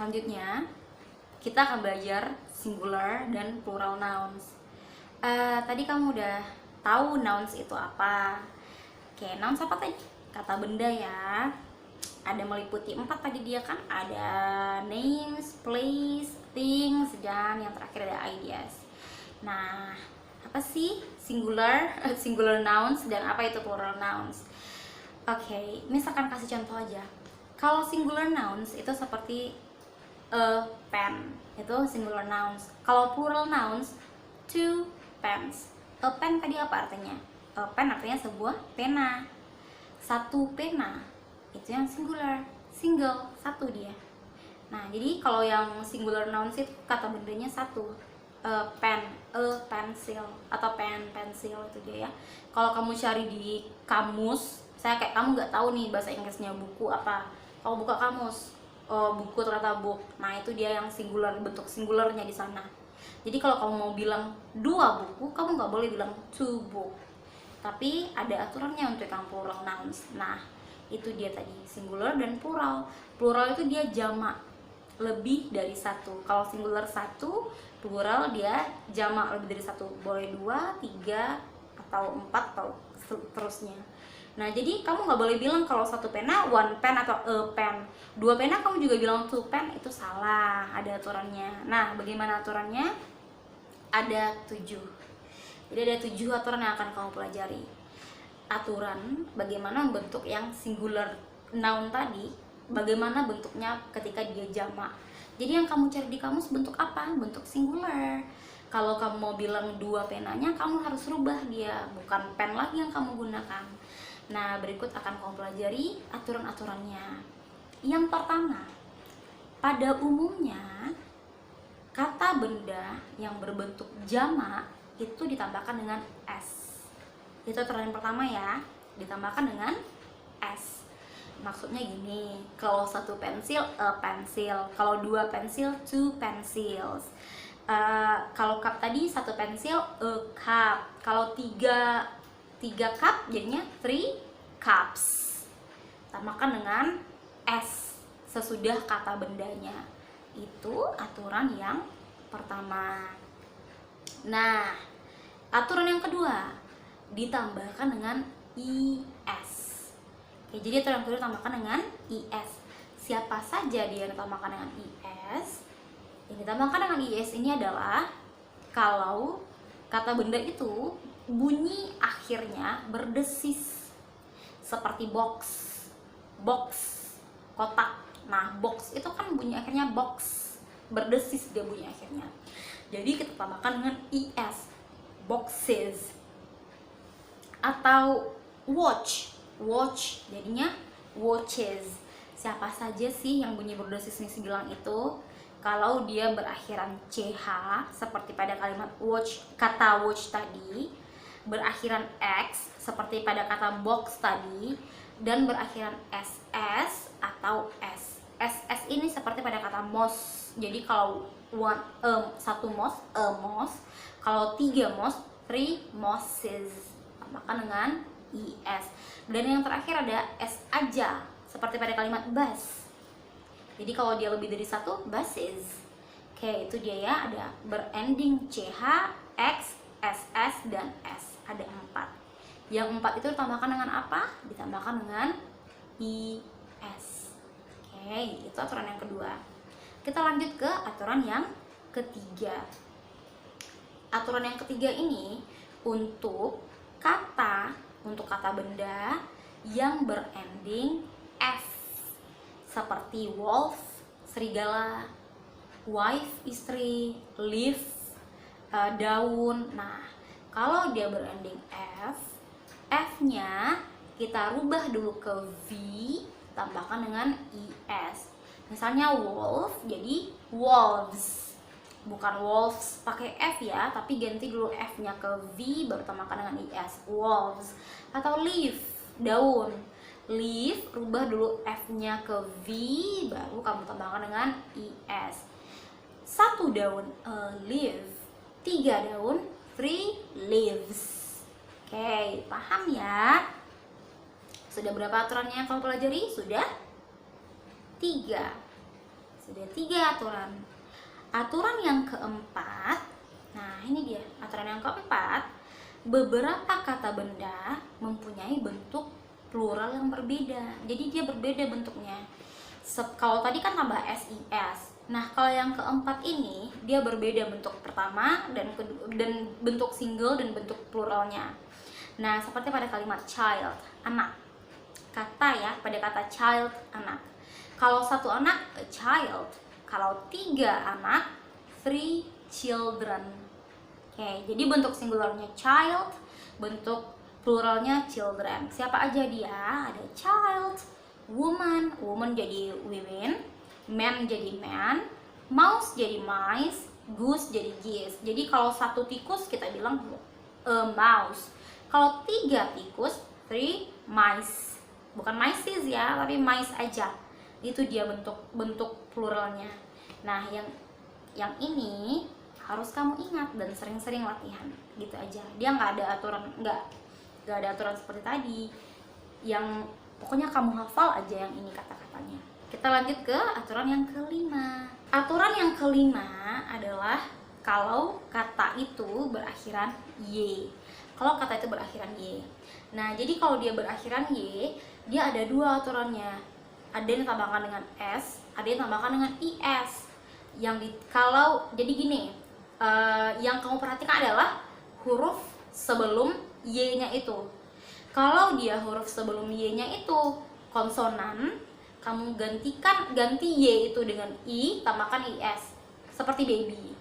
Selanjutnya, kita akan belajar singular dan plural nouns. Tadi kamu udah tahu nouns itu apa? Oke, nouns apa tadi? Kata benda ya. Ada meliputi 4 tadi dia kan. Ada names, place, things, dan yang terakhir ada ideas. Nah, apa sih singular singular nouns dan apa itu plural nouns? Oke, misalkan kasih contoh aja. Kalau singular nouns itu seperti a pen, itu singular nouns. Kalau plural nouns, two pens. A pen tadi apa artinya? A pen artinya sebuah pena. Satu pena, itu yang singular. Single, satu dia. Nah, jadi kalau yang singular nouns itu kata bendanya satu. A pen, a pencil, atau pen, pensil itu dia ya. Kalau kamu cari di kamus, saya kayak kamu nggak tahu nih bahasa Inggrisnya buku apa. Kalau buka kamus, buku ternyata book. Nah, itu dia yang singular, bentuk singularnya di sana. Jadi kalau kamu mau bilang dua buku, kamu nggak boleh bilang two book. Tapi ada aturannya untuk yang plural nouns. Nah, itu dia tadi singular dan plural. Plural itu dia jamak, lebih dari satu. Kalau singular satu, plural dia jamak lebih dari satu. Boleh dua, tiga, atau empat, atau seterusnya. Nah, jadi kamu nggak boleh bilang kalau satu pena one pen atau a pen. Dua pena kamu juga bilang two pen, itu salah. Ada aturannya. Nah, bagaimana aturannya? Ada 7. Jadi ada 7 aturan yang akan kamu pelajari. Aturan bagaimana membentuk yang singular noun tadi, bagaimana bentuknya ketika dia jamak. Jadi yang kamu cari di kamus bentuk apa? Bentuk singular. Kalau kamu mau bilang dua penanya, kamu harus rubah dia, bukan pen lagi yang kamu gunakan. Nah, berikut akan kamu pelajari aturan-aturannya. Yang pertama, pada umumnya kata benda yang berbentuk jamak itu ditambahkan dengan s. Itu aturan yang pertama ya, ditambahkan dengan s. Maksudnya gini, kalau satu pensil, a pensil. Kalau dua pensil, two pencils. Kalau cup tadi satu pensil, a cup. Kalau tiga cup jadinya three cups. Tambahkan dengan s sesudah kata bendanya. Itu aturan yang pertama. Nah, aturan yang kedua ditambahkan dengan is. Oke, jadi aturan yang kedua ditambahkan dengan is. Siapa saja dia yang ditambahkan dengan is? Yang ditambahkan dengan is ini adalah kalau kata benda itu bunyi akhirnya berdesis, seperti box, kotak. Nah, box itu kan bunyi akhirnya box, berdesis dia bunyi akhirnya. Jadi kita tambahkan dengan is, boxes. Atau watch jadinya watches. Siapa saja sih yang bunyi berdesis nih bilang itu? Kalau dia berakhiran ch, seperti pada kalimat watch, kata watch tadi, berakhiran x seperti pada kata box tadi, dan berakhiran ss atau s. SS ini seperti pada kata mouse. Jadi kalau satu mouse, a mouse. Kalau tiga mouse, three mosses. Tambahkan dengan is. Dan yang terakhir ada s aja, seperti pada kalimat bus. Jadi kalau dia lebih dari satu, buses. Oke, itu dia ya, ada berending ch, x, ss, dan s. Ada 4. Yang 4 itu ditambahkan dengan apa? Ditambahkan dengan is. Oke, itu aturan yang kedua. Kita lanjut ke aturan yang ketiga. Aturan yang ketiga ini untuk kata benda yang berending f, seperti wolf, serigala, wife, istri, leaf, daun. Nah, kalau dia berending f-nya kita rubah dulu ke v, tambahkan dengan is. Misalnya wolf jadi wolves, bukan wolves pakai f ya, tapi ganti dulu f-nya ke v baru tambahkan dengan is, wolves. Atau leaf, daun, leaf, rubah dulu f-nya ke v baru kamu tambahkan dengan is. Satu daun, a leaf. 3 daun, 3 leaves. Oke, paham ya? Sudah berapa aturannya yang kamu pelajari? Sudah 3. Sudah 3 aturan. Aturan yang keempat, nah ini dia aturan yang keempat, beberapa kata benda mempunyai bentuk plural yang berbeda. Jadi dia berbeda bentuknya. Kalau tadi kan tambah SIS. Nah, kalau yang keempat ini dia berbeda bentuk pertama dan bentuk single dan bentuk pluralnya. Nah, seperti pada kalimat child, anak. Kata ya, pada kata child, anak. Kalau satu anak, a child. Kalau 3 anak, 3 children. Oke, jadi bentuk singularnya child, bentuk pluralnya children. Siapa aja dia? Ada child, woman, woman jadi women, man jadi man, mouse jadi mice, goose jadi geese. Jadi kalau satu tikus kita bilang a mouse. Kalau 3 tikus, 3 mice. Bukan mices ya, tapi mice aja. Itu dia bentuk pluralnya. Nah, yang ini harus kamu ingat dan sering-sering latihan. Gitu aja. Dia nggak ada aturan, nggak ada aturan seperti tadi. Yang pokoknya kamu hafal aja yang ini kata-katanya. Kita lanjut ke aturan yang kelima. Aturan yang kelima adalah kalau kata itu berakhiran y. Kalau kata itu berakhiran y. Nah, jadi kalau dia berakhiran y, dia ada 2 aturannya. Ada yang ditambahkan dengan s, ada yang ditambahkan dengan is. Jadi gini, yang kamu perhatikan adalah huruf sebelum y-nya itu. Kalau dia huruf sebelum y-nya itu konsonan, kamu ganti y itu dengan i, tambahkan is. Seperti baby.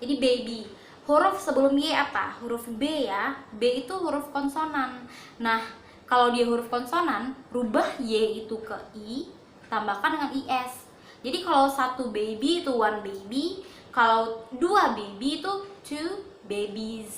Jadi baby. Huruf sebelum y apa? Huruf B ya. B itu huruf konsonan. Nah, kalau dia huruf konsonan, rubah y itu ke i, tambahkan dengan is. Jadi kalau 1 baby itu 1 baby, kalau 2 baby itu 2 babies.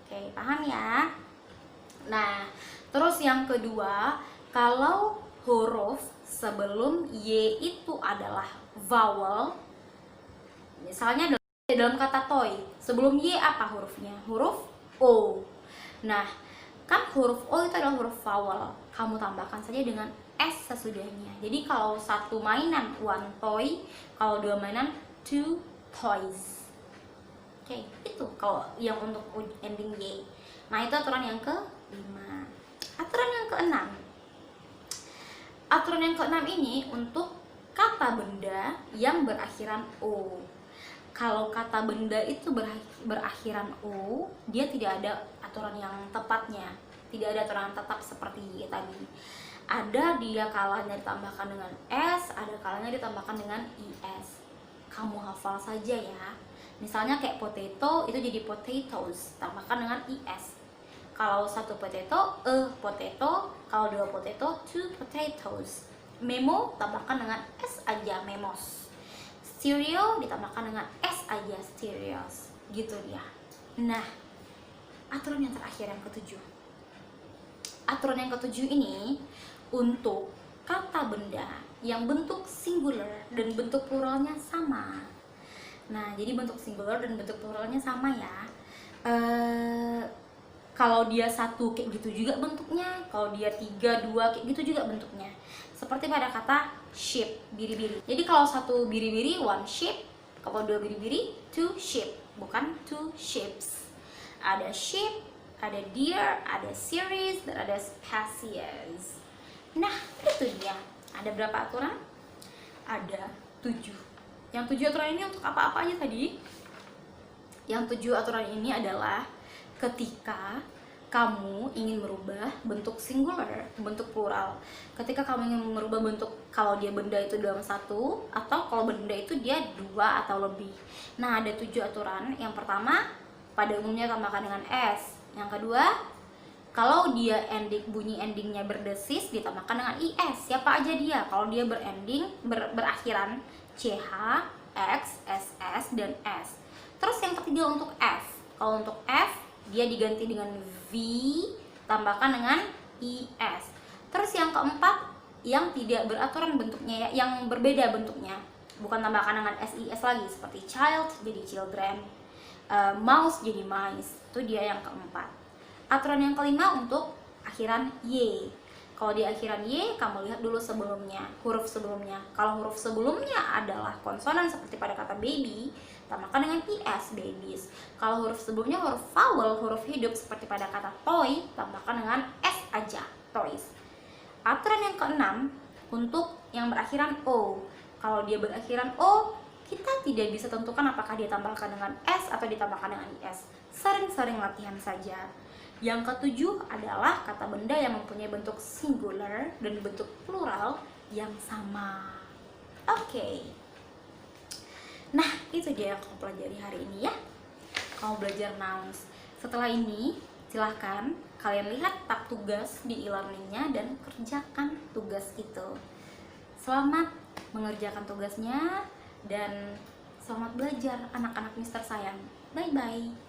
Oke, paham ya? Nah, terus yang kedua, kalau huruf sebelum y itu adalah vowel, misalnya dalam kata toy, sebelum y apa hurufnya? Huruf O. Nah, kan huruf O itu adalah huruf vowel. Kamu tambahkan saja dengan S sesudahnya. Jadi kalau 1 mainan 1 toy, kalau 2 mainan 2 toys. Oke, itu kalau yang untuk ending y. Nah, itu aturan yang ke-5. Aturan yang ke-6. Aturan yang ke-6 ini untuk kata benda yang berakhiran O. Kalau kata benda itu berakhiran O, dia tidak ada aturan yang tepatnya. Tidak ada aturan tetap seperti tadi. Ada dia kalanya ditambahkan dengan S, ada kalanya ditambahkan dengan IS. Kamu hafal saja ya. Misalnya kayak potato, itu jadi potatoes, tambahkan dengan IS. Kalau 1 potato, a potato. Kalau 2 potato, 2 potatoes. Memo, tambahkan dengan S aja, memos. Stereo ditambahkan dengan S aja, stereos. Gitu dia. Nah, aturan yang terakhir yang ke-7. Aturan yang ke-7 ini untuk kata benda yang bentuk singular dan bentuk pluralnya sama. Nah, jadi bentuk singular dan bentuk pluralnya sama ya. Kalau dia 1 kayak gitu juga bentuknya, kalau dia 3, 2 kayak gitu juga bentuknya. Seperti pada kata sheep, biri-biri. Jadi kalau 1 biri-biri 1 sheep, kalau 2 biri-biri 2 sheep, bukan 2 sheeps. Ada sheep, ada deer, ada series, dan ada species. Nah, itu dia. Ada berapa aturan? Ada 7. Yang 7 aturan ini untuk apa-apa aja tadi? Yang 7 aturan ini adalah ketika kamu ingin merubah bentuk singular ke bentuk plural. Ketika kamu ingin merubah bentuk, kalau dia benda itu dalam 1, atau kalau benda itu dia 2 atau lebih. Nah, ada 7 aturan. Yang pertama, pada umumnya tambahkan dengan S. Yang kedua, kalau dia bunyi endingnya berdesis, ditambahkan dengan IS. Siapa aja dia? Kalau dia berakhiran CH, X, SS, dan S. Terus yang ketiga untuk F. Kalau untuk F, dia diganti dengan V, tambahkan dengan IS. Terus yang keempat, yang tidak beraturan bentuknya, yang berbeda bentuknya, bukan tambahkan dengan SIS lagi, seperti child jadi children, mouse jadi mice. Itu dia yang keempat. Aturan yang kelima untuk akhiran Y. Kalau di akhiran Y, kamu lihat dulu sebelumnya, huruf sebelumnya. Kalau huruf sebelumnya adalah konsonan seperti pada kata baby, tambahkan dengan IS, babies. Kalau huruf sebelumnya huruf vowel, huruf hidup seperti pada kata toy, tambahkan dengan S aja, toys. Aturan yang keenam, untuk yang berakhiran O. Kalau dia berakhiran O, kita tidak bisa tentukan apakah dia tambahkan dengan S atau ditambahkan dengan IS. Sering-sering latihan saja. Yang ketujuh adalah kata benda yang mempunyai bentuk singular dan bentuk plural yang sama. Oke. Nah, itu dia yang kamu pelajari hari ini ya. Kamu belajar nouns. Setelah ini, silahkan kalian lihat tab tugas di e-learningnya dan kerjakan tugas itu. Selamat mengerjakan tugasnya dan selamat belajar anak-anak Mister sayang. Bye-bye.